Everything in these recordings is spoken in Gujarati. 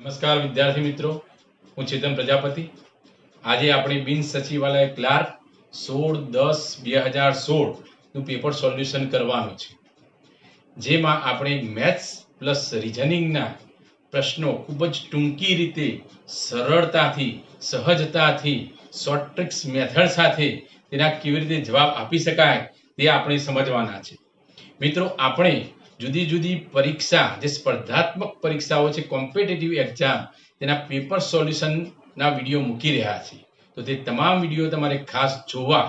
નમસ્કાર વિદ્યાર્થી મિત્રો, હું ચેતન પ્રજાપતિ. આજે આપણે બિન સચિવાલય ક્લાર્ક 16/10/2016 નું પેપર સોલ્યુશન કરવાનું છે, જેમાં આપણે મેથ્સ પ્લસ રીઝનિંગના પ્રશ્નો ખૂબ જ ટૂંકી રીતે, સરળતાથી, સહજતાથી, શોર્ટ ટ્રિક્સ મેથડ સાથે તેના કેવી રીતે જવાબ આપી શકાય તે આપણે સમજવાના છે. મિત્રો, આપણે જુદી જુદી પરીક્ષા, જે સ્પર્ધાત્મક પરીક્ષાઓ છે, કોમ્પિટિટિવ એક્ઝામ, તેના પેપર સોલ્યુશનના વિડીયો મૂકી રહ્યા છે. તો તે તમામ વિડીયો તમારે ખાસ જોવા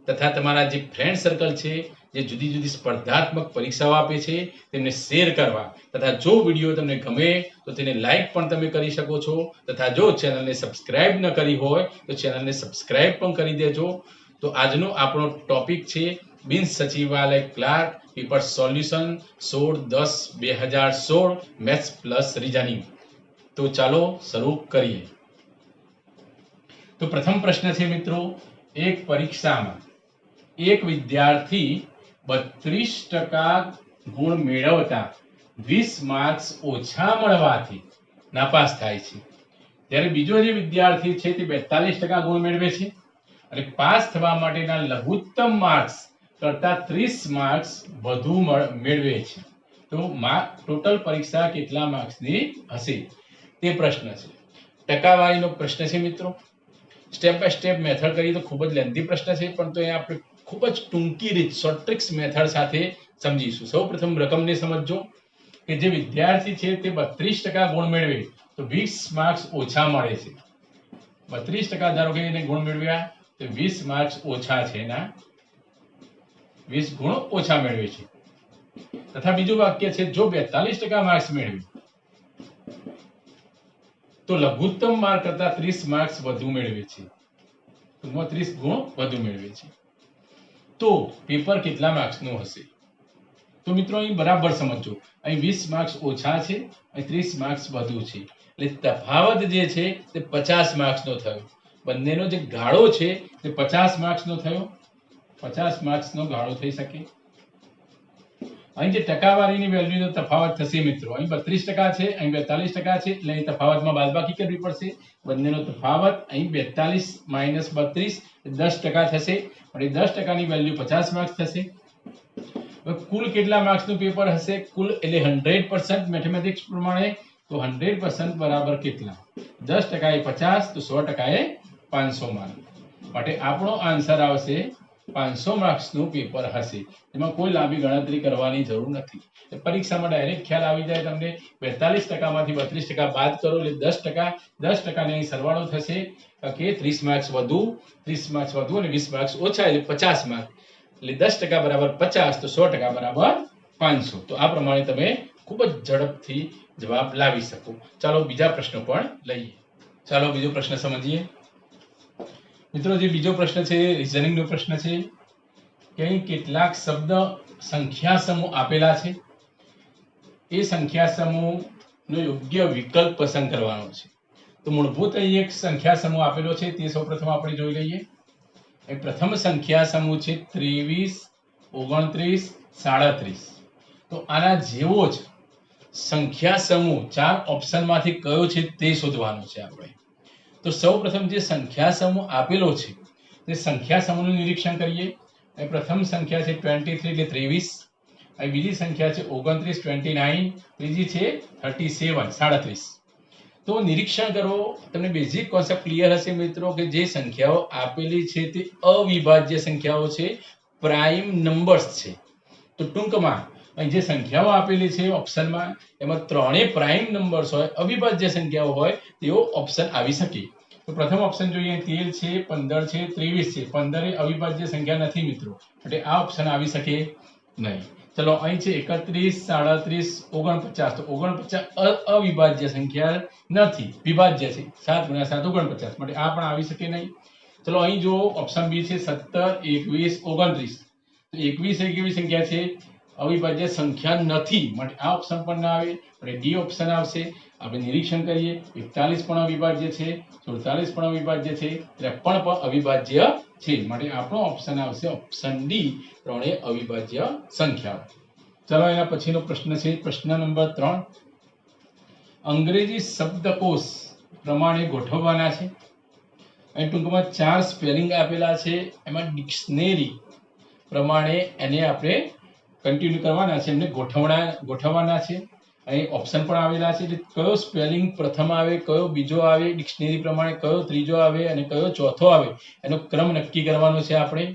તથા તમારા જે ફ્રેન્ડ સર્કલ છે, જે જુદી જુદી સ્પર્ધાત્મક પરીક્ષાઓ આપે છે, તેમને શેર કરવા તથા જો વિડીયો તમને ગમે તો તેને લાઈક પણ તમે કરી શકો છો તથા જો ચેનલને સબસ્ક્રાઇબ ન કરી હોય તો ચેનલને સબસ્ક્રાઇબ પણ કરી દેજો. તો આજનો આપણો ટોપિક છે બિન સચિવાલય clerk paper solution 16/10/2016 maths plus reasoning. તો ચાલો શરૂ કરીએ. તો પ્રથમ પ્રશ્ન છે મિત્રો, એક પરીક્ષામાં એક વિદ્યાર્થી 32% ગુણ મેળવતા 20 માર્ક્સ ઓછા મળવાથી નાપાસ થાય છે, ત્યારે બીજો જે વિદ્યાર્થી છે તે 42% ગુણ મેળવે છે અને પાસ થવા માટેના લઘુત્તમ માર્ક્સ કરતા 30 માર્ક્સ વધુ મેળવે છે. તો ટોટલ પરીક્ષા કેટલા માર્ક્સની હશે તે પ્રશ્ન છે. ટકાવારીનો પ્રશ્ન છે મિત્રો. સ્ટેપ બાય સ્ટેપ મેથડ કરીએ તો ખૂબ જ લેન્ધી પ્રશ્ન છે, પણ તો એ આપણે ખૂબ જ ટૂંકી રીત, શોર્ટ ટ્રિક્સ મેથડ સાથે સમજીશું. સૌપ્રથમ રકમને સમજજો કે જે વિદ્યાર્થી છે તે 32% ગુણ મેળવે તો 20 માર્ક્સ ઓછા મળે છે. 32% ધારો કે એને ગુણ મેળવ્યા તો 20 માર્ક્સ ઓછા છે, એના 20 ગુણ ઓછા મેળવે છે. તથા બીજું વાક્ય છે, જો 42% માર્ક્સ મેળવે તો લઘુત્તમ માર્ક કરતા 30 માર્ક્સ વધુ મેળવે છે, ટૂંકમાં 30 ગુણ વધુ મેળવે છે. તો પેપર કેટલા માર્ક્સનું હશે? તો મિત્રો અહીં બરાબર સમજો, અહીં 20 માર્ક્સ ઓછા છે અને 30 માર્ક્સ વધુ છે, એટલે તફાવત જે છે તે 50 માર્ક્સનો થયો. બંનેનો જે ગાળો છે તે 50 માર્ક્સનો થયો. 50 માર્ક્સનો ગાળો થઈ શકે. અહીં જે ટકાવારીની વેલ્યુનો તફાવત થશે મિત્રો, અહીં 32% છે, અહીં 42% છે, એટલે અહીં તફાવતમાં બાદબાકી કરવી પડશે. બંનેનો તફાવત અહીં 42 માઇનસ 32 10% થશે અને 10%ની વેલ્યુ 50 માર્ક્સ થશે. કુલ કેટલા માર્ક્સનું પેપર હશે? કુલ એટલે 100% મેથેમેટિક્સ પ્રમાણે તો 100% બરાબર કેટલા? 10% એ 50 તો 100% એ 500 માર્ક. માટે આપણો આન્સર આવશે 500 માર્ક્સનું પેપર હશે. એમાં કોઈ લાંબી ગણતરી કરવાની જરૂર નથી. પરીક્ષામાં ડાયરેક્ટ ખ્યાલ આવી જાય તમને. 42% માંથી 32% બાદ કરો એટલે 10%. 10% ને સરવાળો થશે કે 30 માર્ક્સ વધુ, 30 માર્ક્સ વધુ અને 20 માર્ક્સ ઓછા એટલે 50 માર્ક. એટલે 10% બરાબર 50 તો 100% બરાબર 500. તો આ પ્રમાણે તમે ખૂબ જ ઝડપથી જવાબ લાવી શકો. ચાલો બીજા પ્રશ્નો પણ લઈએ. ચાલો બીજો પ્રશ્ન સમજીએ. મિત્રો, જે બીજો પ્રશ્ન છે રીઝનિંગનો પ્રશ્ન છે કે અહીં કેટલાક શબ્દ સંખ્યા સમૂહ આપેલા છે, એ સંખ્યા સમૂહનો યોગ્ય વિકલ્પ પસંદ કરવાનો છે. તો મૂળભૂત અહીં એક સંખ્યા સમૂહ આપેલો છે, તે સૌપ્રથમ આપણે જોઈ લઈએ. એ પ્રથમ સંખ્યા સમૂહ છે 23, 29, 37. તો આના જેવો જ સંખ્યા સમૂહ 4 ઓપ્શનમાંથી કયો છે તે શોધવાનો છે આપણે. તો સૌપ્રથમ જે સંખ્યા સમૂહ આપેલો છે તે સંખ્યા સમૂહનું નિરીક્ષણ કરીએ. એ પ્રથમ સંખ્યા છે 23 એટલે 23, અને બીજી સંખ્યા છે 29 29, ત્રીજી છે 37 37. તો નિરીક્ષણ કરો, તમને બેઝિક કોન્સેપ્ટ ક્લિયર હશે મિત્રો કે જે સંખ્યાઓ આપેલી છે તે અવિભાજ્ય સંખ્યાઓ છે, પ્રાઇમ નંબર્સ છે. તો ટૂંકમાં અહીં જે સંખ્યાઓ આપેલી છે ઓપ્શનમાં, એમાં ત્રણેય પ્રાઇમ નંબર્સ હોય, અવિભાજ્ય સંખ્યાઓ હોય તેવો ઓપ્શન આવી શકે. તો પ્રથમ ઓપ્શન જોઈએ, 13 છે, 15 છે, 23 છે. 15 એ અવિભાજ્ય સંખ્યા નથી મિત્રો, એટલે આ ઓપ્શન આવી શકે નહીં. ચલો, અહીં છે 31, 37, 49. તો 49 અવિભાજ્ય સંખ્યા નથી, વિભાજ્ય છે. 7 × 7 49, માટે આ પણ આવી શકે નહીં. ચલો, અહીં જો ઓપ્શન બી છે 17, 21, 29. તો 21 એક એવી સંખ્યા છે અવિભાજ્ય સંખ્યા નથી, માટે આ ઓપ્શન પણ ના આવે, એટલે ડી ઓપ્શન આવશે. આપણે નિરીક્ષણ કરીએ, 41 પણ અવિભાજ્ય છે, 47 પણ અવિભાજ્ય છે, 53 પણ અવિભાજ્ય છે, માટે આપણો ઓપ્શન આવશે ઓપ્શન ડી, ત્રણેય અવિભાજ્ય સંખ્યાઓ. ચલો, એના પછીનો પ્રશ્ન છે પ્રશ્ન નંબર 3. અંગ્રેજી શબ્દકોશ પ્રમાણે ગોઠવવાના છે. અહીં ટૂંકમાં 4 સ્પેલિંગ આપેલા છે, એમાં ડિક્શનરી પ્રમાણે એને આપણે કન્ટિન્યુ કરવાના છે, એમને ગોઠવવાના છે. અહીં ઓપ્શન પણ આવેલા છે, કયો સ્પેલિંગ પ્રથમ આવે, કયો બીજો આવે, ડિક્શનરી પ્રમાણે કયો ત્રીજો આવે અને કયો ચોથો આવે, એનો ક્રમ નક્કી કરવાનો છે આપણે.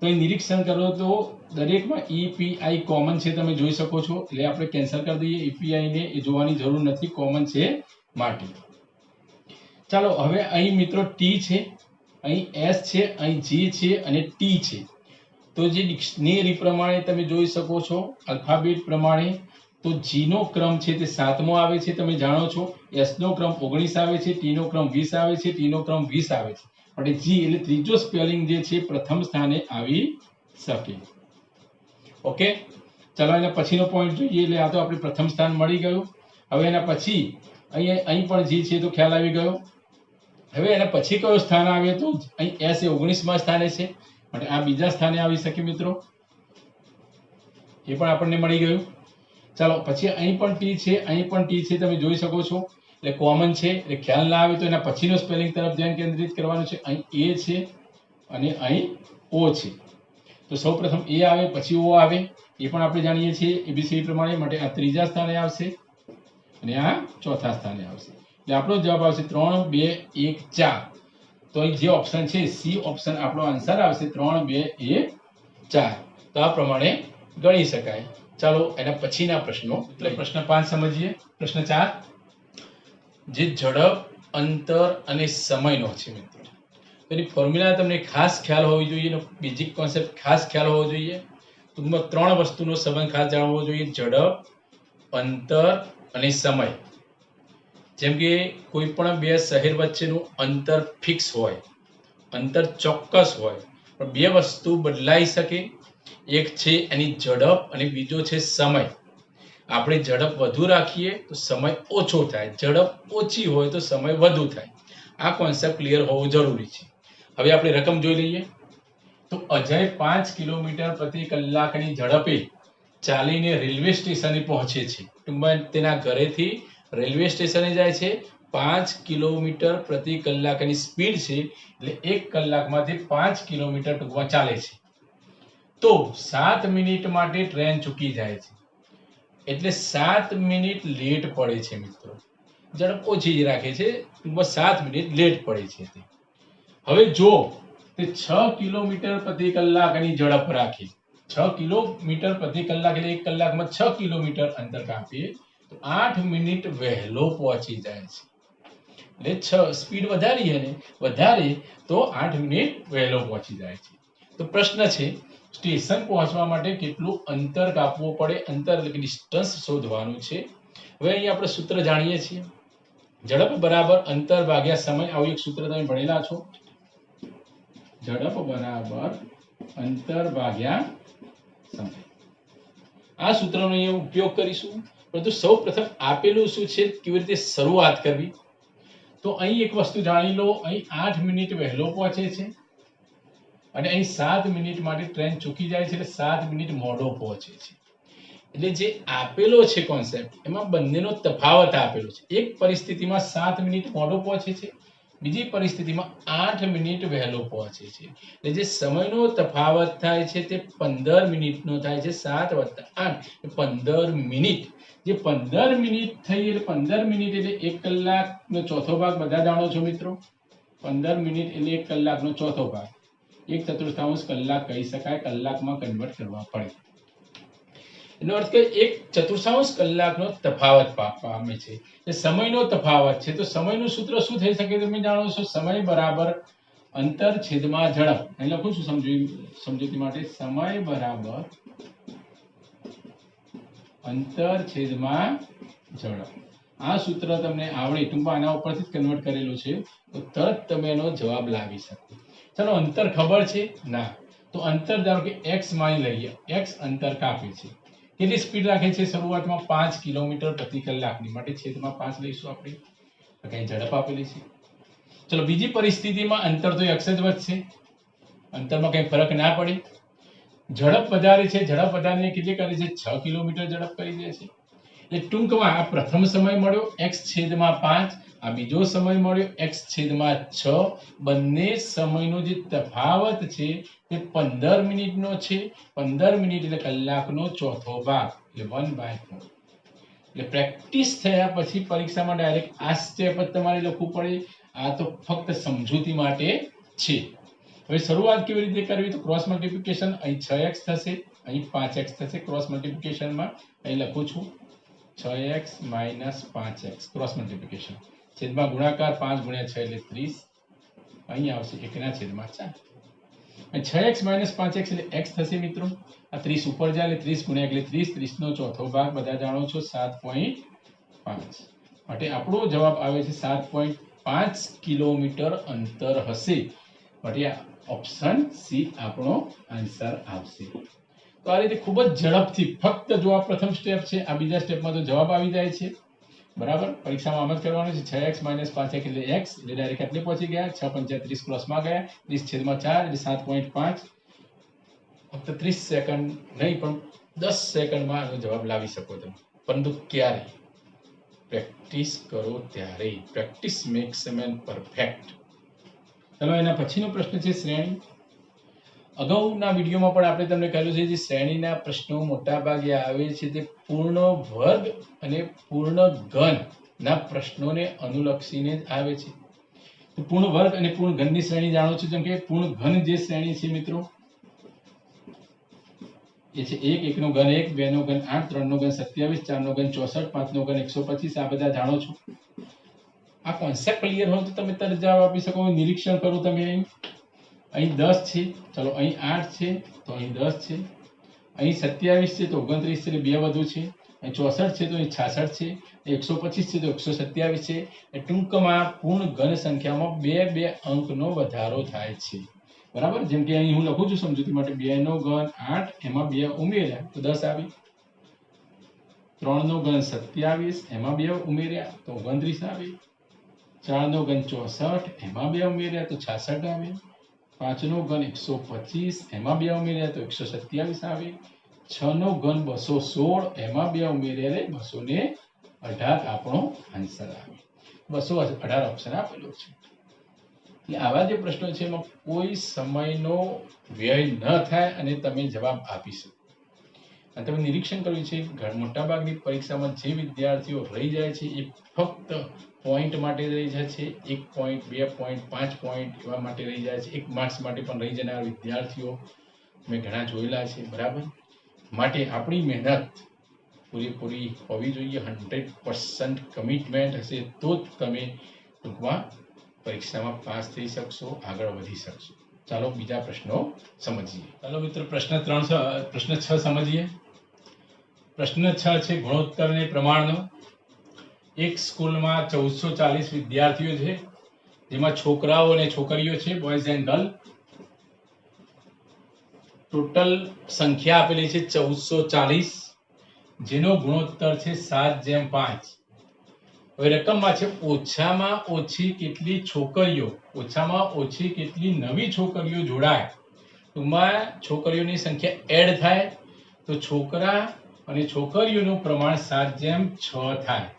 તો એ નિરીક્ષણ કરો તો દરેકમાં EPI કોમન છે, તમે જોઈ શકો છો, એટલે આપણે કેન્સલ કરી દઈએ. EPI ને એ જોવાની જરૂર નથી, કોમન છે માટે. ચાલો હવે અહીં મિત્રો T છે, અહીં S છે, અહીં G છે અને T છે. તો જે ડિક્શનરી પ્રમાણે તમે જોઈ શકો છો, આલ્ફાબેટ પ્રમાણે, તો G નો ક્રમ છે તે 7મો આવે છે, તમે જાણો છો. S નો ક્રમ 19 આવે છે, T નો ક્રમ 20 આવે છે, T નો ક્રમ 20 આવે છે. એટલે G એટલે ત્રીજો સ્પેલિંગ જે છે પ્રથમ સ્થાને આવી શકે. ઓકે, ચાલો એના પછીનો પોઈન્ટ જોઈએ. એટલે આ તો આપણે પ્રથમ સ્થાન મળી ગયું. હવે એના પછી અહીં પણ G છે તો ખ્યાલ આવી ગયો. હવે એના પછી કયો સ્થાન આવે તો અહીં S એ 19મા સ્થાને છે, માટે આ બીજા સ્થાને આવી શકે મિત્રો. એ પણ આપણને મળી ગયું. ચાલો પછી અહીં પણ T છે, અહીં પણ T છે, તમે જોઈ શકો છો, એટલે કોમન છે. એટલે ખ્યાલ ના આવે તો એના પછીનો સ્પેલિંગ તરફ ધ્યાન કેન્દ્રિત કરવાનું છે. અહીં A છે અને અહીં O છે. તો સૌપ્રથમ A આવે પછી O આવે, એ પણ આપણે જાણીએ છીએ ABCD પ્રમાણે. માટે આ ત્રીજા સ્થાને આવશે અને આ ચોથા સ્થાને આવશે. એટલે આપણો જવાબ આવશે 3, 2, 1, 4. તો અહીં જે ઓપ્શન છે C ઓપ્શન આપણો આન્સર આવશે 3, 2, 1, 4. તો આ પ્રમાણે ગણી શકાય. ચાલો એના પછીના પ્રશ્નો. એટલે પ્રશ્ન 5 સમજીએ. પ્રશ્ન 4, જે ઝડપ, અંતર અને સમયનો છે મિત્રો, એની ફોર્મ્યુલા તમને ખાસ ખ્યાલ હોવી જોઈએ, એનો બેઝિક કોન્સેપ્ટ ખાસ ખ્યાલ હોવો જોઈએ. ટૂંકમાં 3 વસ્તુનો સંબંધ ખાસ જાણવો જોઈએ: ઝડપ, અંતર અને સમય. જેમ કે કોઈ પણ બે શહેર વચ્ચેનું અંતર ફિક્સ હોય, અંતર ચોક્કસ હોય, પણ બે વસ્તુ બદલાઈ શકે. એક છે એની ઝડપ અને બીજો છે સમય. આપણે ઝડપ વધુ રાખીએ તો સમય ઓછો થાય, ઝડપ ઓછી હોય તો સમય વધુ થાય. આ કોન્સેપ્ટ ક્લિયર હોવો જરૂરી છે. હવે આપણે રકમ જોઈ લઈએ. તો અજય 5 કિલોમીટર પ્રતિ કલાકની ઝડપે ચાલીને રેલવે સ્ટેશને પહોંચે છે. ટૂંકમાં તેના ઘરેથી રેલવે સ્ટેશને જાય છે. 5 કિલોમીટર પ્રતિ કલાકની સ્પીડ છે, એટલે 1 કલાકમાં તે 5 કિલોમીટર ટૂંકમાં ચાલે છે. તો 7 મિનિટ માટે ટ્રેન ચૂકી જાય છે, એટલે 7 મિનિટ લેટ પડે છે મિત્રો. ઝડપ ઓછી જ રાખે છે, ટૂંકમાં 7 મિનિટ લેટ પડે છે તે. હવે જો તે 6 કિલોમીટર પ્રતિ કલાકની ઝડપ રાખે, 6 કિલોમીટર પ્રતિ કલાક એટલે 1 કલાકમાં 6 કિલોમીટર અંતર કાપીએ તો 8 મિનિટ વહેલો પહોંચી જાય છે. એટલે સ્પીડ વધારે તો 8 મિનિટ વહેલો પહોંચી જાય છે. તો પ્રશ્ન છે, સ્ટેશન પહોંચવા માટે કેટલું અંતર કાપવું પડે? અંતર એટલે કે ડિસ્ટન્સ શોધવાનું છે. હવે અહીં આપણે સૂત્ર જાણીએ છીએ, ઝડપ બરાબર અંતર ભાગ્યા સમય. આવું એક સૂત્ર તમે ભણેલા છો, ઝડપ બરાબર અંતર ભાગ્યા સમય. આ સૂત્રનો અહીંયા ઉપયોગ કરીશું. પરંતુ સૌ પ્રથમ આપેલું શું છે, કેવી રીતે શરૂઆત કરવી. તો અહીં એક વસ્તુ જાણી લો, અહીં 8 મિનિટ વહેલો પહોંચે છે અને અહીં 7 મિનિટ માટે ટ્રેન ચૂકી જાય છે, એટલે 7 મિનિટ મોડો પહોંચે છે. એટલે જે આપેલો છે કોન્સેપ્ટ, એમાં બંનેનો તફાવત આપેલો છે. એક પરિસ્થિતિમાં 7 મિનિટ મોડો પહોંચે છે, બીજી પરિસ્થિતિમાં 8 મિનિટ વહેલો પહોંચે છે. એટલે જે સમયનો તફાવત થાય છે તે 15 મિનિટનો થાય છે. 7 + 8 15 મિનિટ. જે 15 મિનિટ થઈ એટલે 15 મિનિટ એટલે 1 કલાકનો ચોથો ભાગ. બધા જાણો છો મિત્રો, 15 મિનિટ એટલે 1 કલાકનો ચોથો ભાગ. 1/4 કલાક કહી શકાય, કલાકમાં કન્વર્ટ કરવા પડે. એનો અર્થ કે 1/4 કલાકનો તફાવત પામે છે. એ સમયનો તફાવત છે. તો સમયનું સૂત્ર શું થઈ શકે તમે જાણો છો, સમય બરાબર અંતર છેદમાં ઝડપ. અહીં લખું છું સમજૂતી માટે, સમય બરાબર અંતર છેદમાં ઝડપ. આ સૂત્ર તમને આવડે, ટૂંકમાં આના ઉપરથી જ કન્વર્ટ કરેલું છે, તો તરત તમે એનો જવાબ લાવી શકો. ચલો અંતર ખબર છે ના, તો અંતર ધારો કે x માની લઈએ, x અંતર કાપે છે. કેટલી સ્પીડ રાખે છે શરૂઆતમાં? 5 કિલોમીટર પ્રતિ કલાકની. માટે છેદમાં 5 લઈશું આપણે, કઈ ઝડપ આપેલી છે. ચલો બીજી પરિસ્થિતિમાં અંતર તો x જ વધશે, અંતરમાં કઈ ફરક ના પડે. ઝડપ વધારે છે, ઝડપ વધારીને કેટલી કરે છે? 6 કિલોમીટર ઝડપ કરી દે છે. એટલે ટૂંકમાં આ પ્રથમ સમય મળ્યો x/5, આ બીજો સમય મળ્યો x/6. બંને સમયનો જે તફાવત છે તે 15 મિનિટનો છે. 15 મિનિટ એટલે કલાકનો ચોથો ભાગ, એટલે 1/4. એટલે પ્રેક્ટિસ થયા પછી પરીક્ષામાં ડાયરેક્ટ આ સ્ટેપ જ તમારે લખવું પડે. આ તો ફક્ત સમજૂતી માટે છે. હવે શરૂઆત કેવી રીતે કરવી? તો ક્રોસ મલ્ટીપ્લિકેશન, અહીં 6x થશે, અહીં 5x થશે. ક્રોસ મલ્ટીપ્લિકેશનમાં અહીં લખું છું 6x - 5x ક્રોસ મલ્ટીપ્લિકેશન. છેદમાં ગુણાકાર 5 × 6 એટલે 30. અહીં આવશે 1/4. અને 6x - 5x એટલે x થશે મિત્રો. આ 30 ઉપર જાય એટલે 30 × એટલે 30. 30 નો ચોથો ભાગ બધા જાણો છો 7.5. માટે આપણો જવાબ આવે છે 7.5 કિલોમીટર અંતર હશે. માટે આ ઓપ્શન સી આપણો આન્સર આવશે. તો આ રીતે ખૂબ જ ઝડપથી, ફક્ત જો આ પ્રથમ સ્ટેપ છે, આ બીજા સ્ટેપમાં તો જવાબ આવી જાય છે. બરાબર, પરીક્ષામાં આમ જ કરવાનું છે. 6x - 5x એટલે x, એટલે ડાયરેક્ટ એટલે પહોંચી ગયા. 6 × 5 30 ક્રોસમાં ગયા, 30/4 એટલે 7.5. ફક્ત 30 સેકન્ડ નહીં પણ 10 સેકન્ડમાં આનો જવાબ લાવી શકો તમે. પરંતુ ક્યારે? પ્રેક્ટિસ કરો ત્યારે. પ્રેક્ટિસ મેક્સ અ મેન પરફેક્ટ. ચલો, એના પછીનો પ્રશ્ન છે શ્રેણી. અગાઉના વિડીયોમાં પણ આપણે તમને કહ્યું છે જે શ્રેણીના પ્રશ્નો મોટા ભાગે આવે છે તે પૂર્ણ વર્ગ અને પૂર્ણ ઘનના પ્રશ્નોને અનુલક્ષીને જ આવે છે. તો પૂર્ણ વર્ગ અને પૂર્ણ ઘનની શ્રેણી જાણો છો. જેમ કે પૂર્ણ ઘન જે શ્રેણી છે મિત્રો એ છે 1, 1 નો ઘન 1, 2 નો ઘન 8, 3 નો ઘન 27, 4 નો ઘન 64, 5 નો ઘન 125. આ બધા જાણો છો. આ કોન્સેપ્ટ ક્લિયર હોય તો તમે તરત જવાબ આપી શકો. નિરીક્ષણ કરો તમે. અહીં 10 છે, ચલો અહીં 8 છે તો અહીં 10 છે. અહીં 27 છે તો 29 છે, એટલે 2 વધુ છે. અહીં 64 છે તો અહીં 66 છે. 125 છે તો 127 છે. એ ટૂંકમાં પૂર્ણ ઘન સંખ્યામાં 2 અંકનો વધારો થાય છે. બરાબર, જેમ કે અહીં હું લખું છું સમજૂતી માટે 2 નો ઘન 8, એમાં 2 ઉમેર્યા તો 10 આવી. 3 નો ઘન 27, એમાં 2 ઉમેર્યા તો 29 આવી. 4 નો ઘન 64, એમાં 2 ઉમેર્યા તો 66 આવે. 5 નો ઘન 125, એમાં 2 ઉમેર્યા તો 127 આવે. 6 નો ઘન 216, એમાં 2 ઉમેર્યા એટલે 218 આપણો આન્સર આવે. 218 ઓપ્શન આપેલો છે. એટલે આવા જે પ્રશ્નો છે એમાં કોઈ સમયનો વ્યય ન થાય અને તમે જવાબ આપી શકો. અને તમે નિરીક્ષણ કર્યું છે મોટાભાગની પરીક્ષામાં જે વિદ્યાર્થીઓ રહી જાય છે એ ફક્ત પોઈન્ટ માટે રહી જાય છે. 1 પોઈન્ટ, 2 પોઈન્ટ, 5 પોઈન્ટ એવા માટે રહી જાય છે. 1 માર્ક્સ માટે પણ રહી જનાર વિદ્યાર્થીઓ મેં ઘણા જોયેલા છે. બરાબર, માટે આપણી મહેનત પૂરેપૂરી હોવી જોઈએ. 100% કમિટમેન્ટ હશે તો જ તમે ટૂંકમાં પરીક્ષામાં પાસ થઈ શકશો, આગળ વધી શકશો. ચાલો બીજા પ્રશ્નો સમજીએ. ચાલો મિત્રો પ્રશ્ન 6 સમજીએ. પ્રશ્ન 6 છે ગુણોત્તર અને પ્રમાણનો. એક સ્કૂલમાં 1440 વિદ્યાર્થીઓ છે, જેમાં છોકરાઓ અને છોકરીઓ છે, બોયઝ એન્ડ ગર્લ. ટોટલ સંખ્યા આપેલી છે 1440, જેનો ગુણોત્તર છે 7/5. હવે રકમમાં છે ઓછામાં ઓછી કેટલી છોકરીઓ, ઓછામાં ઓછી કેટલી નવી છોકરીઓ જોડાય. ટૂંકમાં છોકરીઓની સંખ્યા એડ થાય તો છોકરા અને છોકરીઓનું પ્રમાણ 7/6 થાય.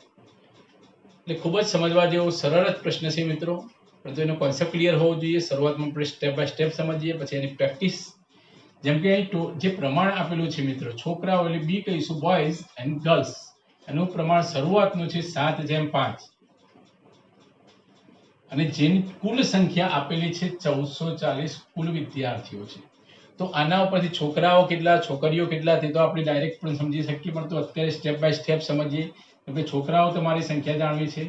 એટલે ખૂબ જ સમજવા જેવો સરળ જ પ્રશ્ન છે મિત્રો, પરંતુ એનો કોન્સેપ્ટ ક્લિયર હોવો જોઈએ. શરૂઆતમાં આપણે સ્ટેપ બાય સ્ટેપ સમજીએ, પછી એની પ્રેક્ટિસ. જેમ કે જે પ્રમાણ આપેલું છે મિત્રો, છોકરાઓ એટલે બી કહીશું, બોયઝ એન્ડ ગર્લ્સ, એનું પ્રમાણ શરૂઆતનું છે 7/5 અને જેની કુલ સંખ્યા આપેલી છે 1440 કુલ વિદ્યાર્થીઓ છે. તો આના ઉપરથી છોકરાઓ કેટલા, છોકરીઓ કેટલા તે તો આપણે ડાયરેક્ટ પણ સમજી શકીએ, પણ તો અત્યારે સ્ટેપ બાય સ્ટેપ સમજીએ. કે છોકરાઓ તમારી સંખ્યા જાણવી છે.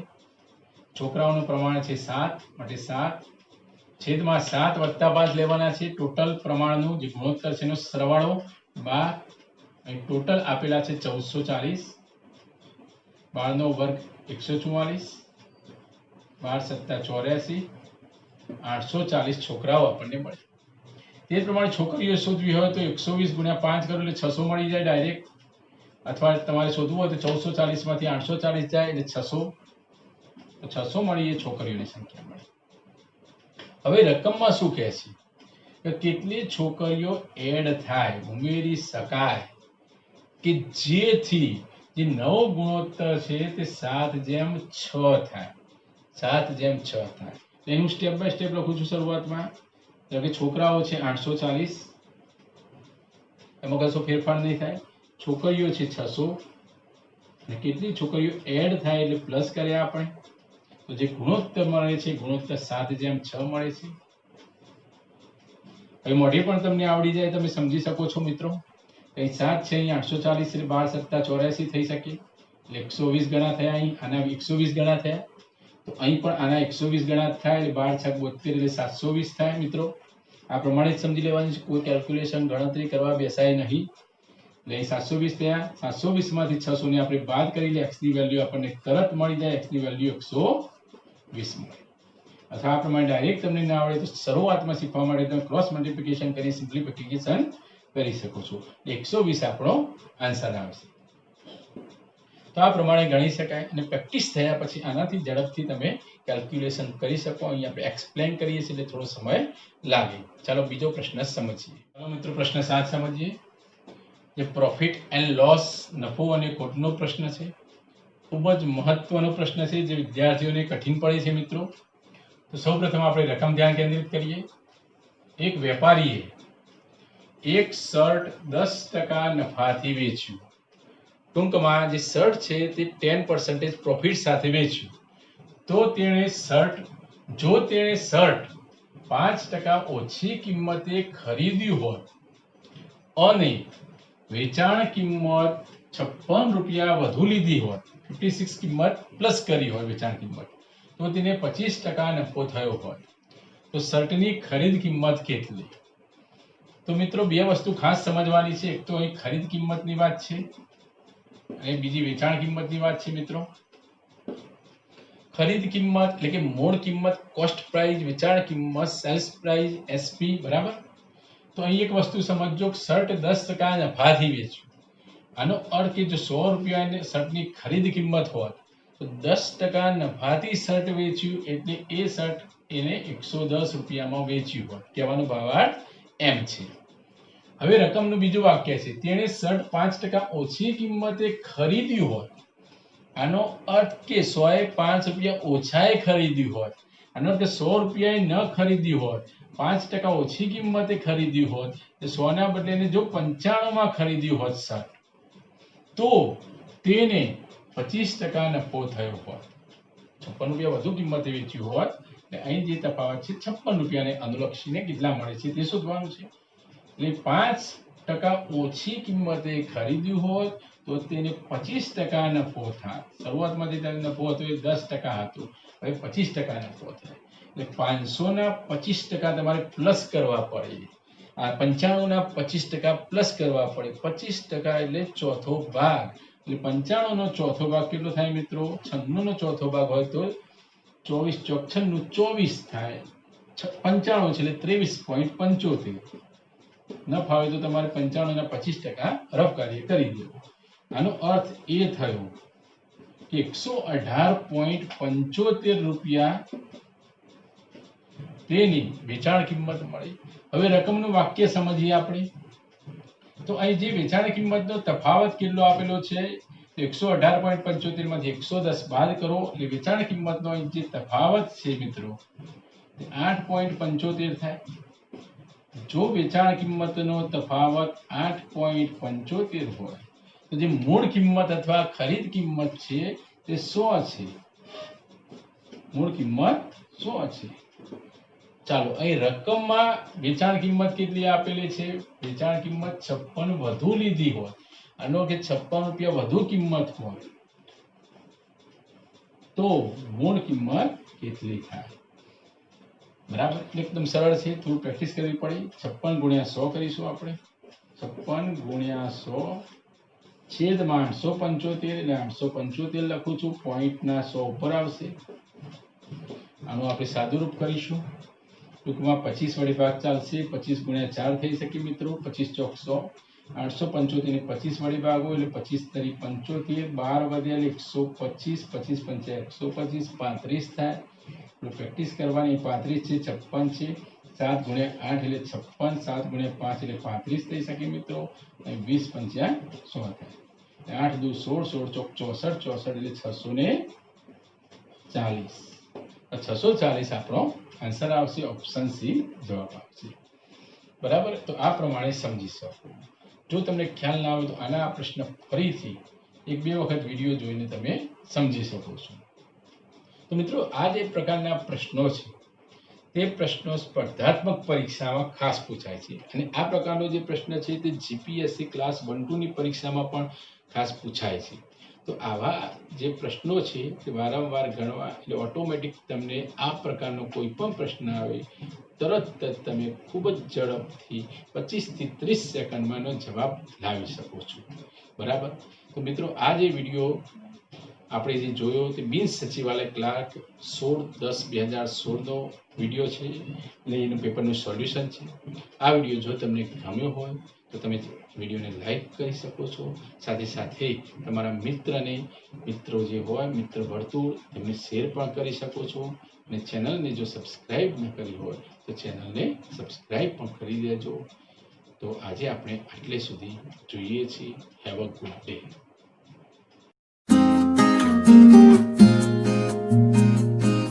છોકરાઓનું પ્રમાણ છે 7, માટે 7/7 + 5 લેવાના છે. ટોટલ પ્રમાણનું જે ગુણોત્તર છે એનો સરવાળો 12. અહીં ટોટલ આપેલા છે 1440. 12 નો વર્ગ 144, 12 + 7 84, 840 છોકરાઓ આપણને મળે. તે પ્રમાણે છોકરીઓ શોધવી હોય તો 120 × 5 કરો એટલે 600 મળી જાય ડાયરેક્ટ. અથવા તમારે શોધવું હોય તો 1440 માંથી 840 જાય એટલે 600. તો 600 મળી એ છોકરીઓની સંખ્યા મળે. હવે રકમમાં શું કહે છે કે કેટલી છોકરીઓ એડ થાય, ઉમેરી શકાય કે જેથી જે નવો ગુણોત્તર છે તે 7/6 થાય. 7/6 થાય. એનું સ્ટેપ બાય સ્ટેપ લખું છું શરૂઆતમાં. એટલે કે છોકરાઓ છે 840, એમાં કશો ફેરફાર નહીં થાય. છોકરીઓ છે 600, અને કેટલી છોકરીઓ એડ થાય એટલે પ્લસ કર્યા આપણે, તો જે ગુણોત્તર મળે છે ગુણોત્તર 7/6 મળે છે. હવે મોઢે પણ તમને આવડી જાય, તમે સમજી શકો છો મિત્રો. અહીં 7 છે, અહીં 840 એટલે 12 + 7 84 થઈ શકે, એટલે 120 ગણા થયા. અહીં આના 120 ગણા થયા, તો અહીં પણ આના 120 ગણા થાય, એટલે 12 × 6 = 72 એટલે 720 થાય મિત્રો. આ પ્રમાણે જ સમજી લેવાનું છે, કોઈ કેલ્ક્યુલેશન ગણતરી કરવા બેસાય નહીં. એટલે અહીં 720 થયા. 720 માંથી 600 ને આપણે બાદ કરી લે, x ની વેલ્યુ આપણને તરત મળી જાય. x ની વેલ્યુ 120 મળે. અથવા આ પ્રમાણે ડાયરેક્ટ તમને ના આવડે તો શરૂઆતમાં શીખવા માટે તમે ક્રોસ મલ્ટિપ્લિકેશન કરી સિમ્પ્લિફિકેશન કરી શકો છો. 120 આપણો આન્સર આવશે. તો આ પ્રમાણે ગણી શકાય, અને પ્રેક્ટિસ થયા પછી આનાથી ઝડપથી તમે કેલ્ક્યુલેશન કરી શકો. અહીં આપણે એક્સપ્લેન કરીએ છીએ એટલે થોડો સમય લાગે. ચાલો બીજો પ્રશ્ન સમજીએ. ચાલો મિત્રો પ્રશ્ન 7 સમજીએ. જે પ્રોફિટ એન્ડ લોસ, નફો અને ખોટનો પ્રશ્ન છે. ખૂબ જ મહત્વનો પ્રશ્ન છે, જે વિદ્યાર્થીઓને કઠિન પડે છે મિત્રો. તો સૌપ્રથમ આપણે રકમ ધ્યાન કેન્દ્રિત કરીએ. એક વેપારીએ એક શર્ટ 10% નફાથી વેચ્યું. ટૂંકમાં જે શર્ટ છે તે 10% પ્રોફિટ સાથે વેચ્યું. તો તેણે શર્ટ 5% ઓછી કિંમતે ખરીદ્યું હોત અને વેચાણ કિંમત 56 રૂપિયા વધુ લીધી હોત, 56 કિંમત પ્લસ કરી હોય વેચાણ કિંમત, તો તેને 25% નફો થયો હોત, તો શર્ટની ખરીદ કિંમત કેટલી? તો મિત્રો બે વસ્તુ ખાસ સમજવાની છે. એક તો અહીં ખરીદ કિંમતની વાત છે અને બીજી વેચાણ કિંમતની વાત છે મિત્રો. ખરીદ કિંમત એટલે કે મૂળ કિંમત કોસ્ટ પ્રાઇસ, વેચાણ કિંમત સેલ્સ પ્રાઇસ એસપી, બરાબર. તો અહીં એક વસ્તુ સમજો, શર્ટ 10% નફાથી વેચ્યું. આનો અર્થ કે જો 100 રૂપિયાની શર્ટની ખરીદ કિંમત હોત તો 10% નફાથી શર્ટ વેચ્યું એટલે એ શર્ટ એને 110 રૂપિયામાં વેચ્યું હોત. કહેવાનો ભાવાર્થ એમ છે. હવે રકમનું બીજું વાક્ય છે, તેણે શર્ટ 5% ઓછી કિંમતે ખરીદ્યું હોત. આનો અર્થ કે 100 એ 5 રૂપિયા ઓછાએ ખરીદ્યું હોત. આનો અર્થ કે 100 રૂપિયાએ ન ખરીદ્યું હોત, 5% ઓછી કિંમતે ખરીદ્યું હોત, તો 100 ના બદલે જો 95 ખરીદ્યું હોત શર્ટ, તો તેને 25% નફો થયો હોત. 56 રૂપિયા વધુ કિંમતે વેચ્યું હોત, એટલે અહીં જે તફાવત છે 56 રૂપિયાને અનુલક્ષીને કેટલા મળે છે તે શોધવાનું છે. એટલે 5% ઓછી કિંમતે ખરીદ્યું હોત તો તેને 25% નફો થાય. શરૂઆતમાં જે નફો હતો એ 10% હતો, હવે 25% નફો થાય. એટલે 500 ના 25% તમારે પ્લસ કરવા પડે. આ 95 ના 25% પ્લસ કરવા પડે. 25% એટલે ચોથો ભાગ. એટલે 95 નો ચોથો ભાગ કેટલો થાય મિત્રો? 96 નો ચોથો ભાગ હોય તો 24 × 96 = 24 થાય. 95 છે એટલે 23.75. ન ફાવે તો તમારે 95 ના 25% રફ કાર્ય કરી દેવું. આનો અર્થ એ થયો કે 118.75 રૂપિયા તેની વેચાણ કિંમત મળી. હવે રકમનું વાક્ય સમજીએ આપણે. તો અહીં જે વેચાણ કિંમતનો તફાવત કેટલો આપેલો છે, 118.75 માંથી 110 બાદ કરો એટલે વેચાણ કિંમતનો અહીં જે તફાવત છે મિત્રો 8.75 થાય. જો વેચાણ કિંમતનો તફાવત 8.75 હોય તો જે મૂળ કિંમત અથવા ખરીદ કિંમત છે તે 100 છે. મૂળ કિંમત 100 છે. ચાલો અહીં રકમમાં વેચાણ કિંમત કેટલી આપેલી છે? વેચાણ કિંમત 56 વધુ લીધી હોય, આનો કે 56 રૂપિયા વધુ કિંમત હોય તો મૂળ કિંમત કેટલી થાય? બરાબર. એકદમ સરળ છે, થોડું પ્રેક્ટિસ કરવી પડે. 56 × 100 કરીશું આપણે. 56 × 100 છેદમાં 875, એટલે 875 લખું છું, પોઈન્ટના 100 ઉપર આવશે. આનું આપણે સાદુરૂપ કરીશું. ટૂંકમાં 25 વડે ભાગ ચાલશે. 25 × 4 થઈ શકે મિત્રો. 25 × 100. 875 ને 25 વડે ભાગો એટલે 25 × 75, 12 વધ્યા એટલે 125, 25 × 5 125, 35 થાય. પ્રેક્ટિસ કરવાની. 35 છે, 56 છે, 7 × 8 એટલે 56, 7 × 5 એટલે 35 થઈ શકે મિત્રો. 20 × 5 100 થાય. 8 દુ 16, 16 ચોક 64, 64 એટલે 640. 640 આપણો આન્સર આવશે. ઓપ્શન સી જવાબ આવશે. બરાબર. તો આ પ્રમાણે સમજી શકો. જો તમને ખ્યાલ ના આવે તો આના આ પ્રશ્ન ફરીથી 1-2 વખત વિડીયો જોઈને તમે સમજી શકો છો. તો મિત્રો આ જે પ્રકારના પ્રશ્નો છે તે પ્રશ્નો સ્પર્ધાત્મક પરીક્ષામાં ખાસ પૂછાય છે અને આ પ્રકારનો જે પ્રશ્ન છે તે જીપીએસસી ક્લાસ 1-2 ની પરીક્ષામાં પણ ખાસ પૂછાય છે. તો આવા જે પ્રશ્નો છે તે વારંવાર ગણવા એટલે ઓટોમેટિક તમને આ પ્રકારનો કોઈ પણ પ્રશ્ન આવે તરત જ તમે ખૂબ જ ઝડપથી 25 થી 30 સેકન્ડમાં એનો જવાબ લાવી શકો છો. બરાબર. તો મિત્રો આ જે વિડીયો આપણે જે જોયો તે બિન સચિવાલય ક્લાર્ક 16/10/2016 નો વિડીયો છે અને એનું પેપરનું સોલ્યુશન છે. આ વિડીયો જો તમને ગમ્યો હોય તો તમે વિડીયોને લાઈક કરી શકો છો. સાથે સાથે તમારા મિત્રો જે હોય મિત્ર વર્તુળ તેમને શેર પણ કરી શકો છો અને ચેનલને જો સબસ્ક્રાઇબ ન કરી હોય તો ચેનલને સબસ્ક્રાઇબ પણ કરી દેજો. તો આજે આપણે આટલે સુધી જોઈએ છીએ. Have a good day.